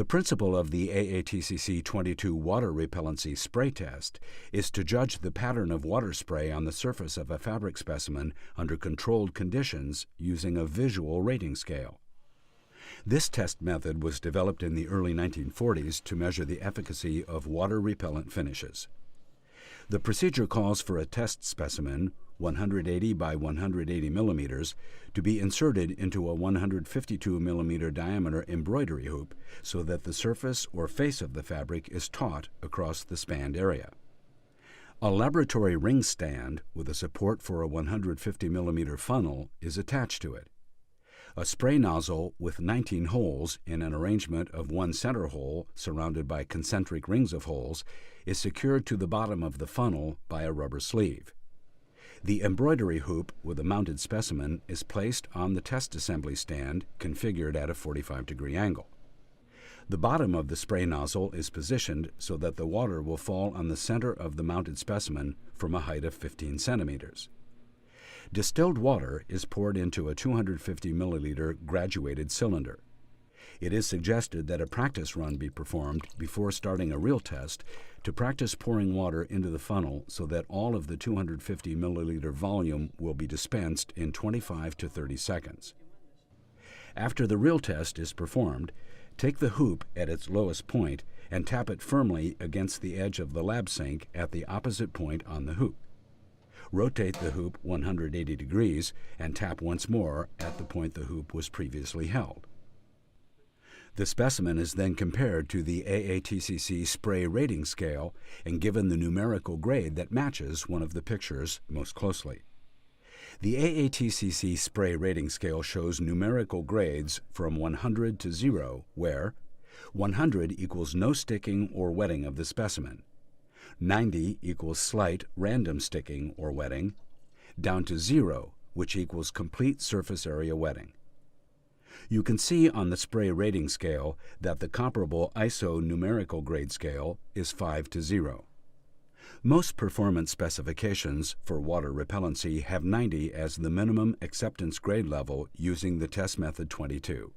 The principle of the AATCC 22 water repellency spray test is to judge the pattern of water spray on the surface of a fabric specimen under controlled conditions using a visual rating scale. This test method was developed in the early 1940s to measure the efficacy of water-repellent finishes. The procedure calls for a test specimen, 180 by 180 millimeters, to be inserted into a 152 millimeter diameter embroidery hoop so that the surface or face of the fabric is taut across the spanned area. A laboratory ring stand with a support for a 150 millimeter funnel is attached to it. A spray nozzle with 19 holes in an arrangement of one center hole surrounded by concentric rings of holes is secured to the bottom of the funnel by a rubber sleeve. The embroidery hoop with a mounted specimen is placed on the test assembly stand configured at a 45-degree angle. The bottom of the spray nozzle is positioned so that the water will fall on the center of the mounted specimen from a height of 15 centimeters. Distilled water is poured into a 250 milliliter graduated cylinder. It is suggested that a practice run be performed before starting a real test to practice pouring water into the funnel so that all of the 250 milliliter volume will be dispensed in 25 to 30 seconds. After the real test is performed, take the hoop at its lowest point and tap it firmly against the edge of the lab sink at the opposite point on the hoop. Rotate the hoop 180 degrees and tap once more at the point the hoop was previously held. The specimen is then compared to the AATCC spray rating scale and given the numerical grade that matches one of the pictures most closely. The AATCC spray rating scale shows numerical grades from 100 to 0, where 100 equals no sticking or wetting of the specimen, 90 equals slight random sticking or wetting, down to 0, which equals complete surface area wetting. You can see on the spray rating scale that the comparable ISO numerical grade scale is 5 to 0. Most performance specifications for water repellency have 90 as the minimum acceptance grade level using the test method 22.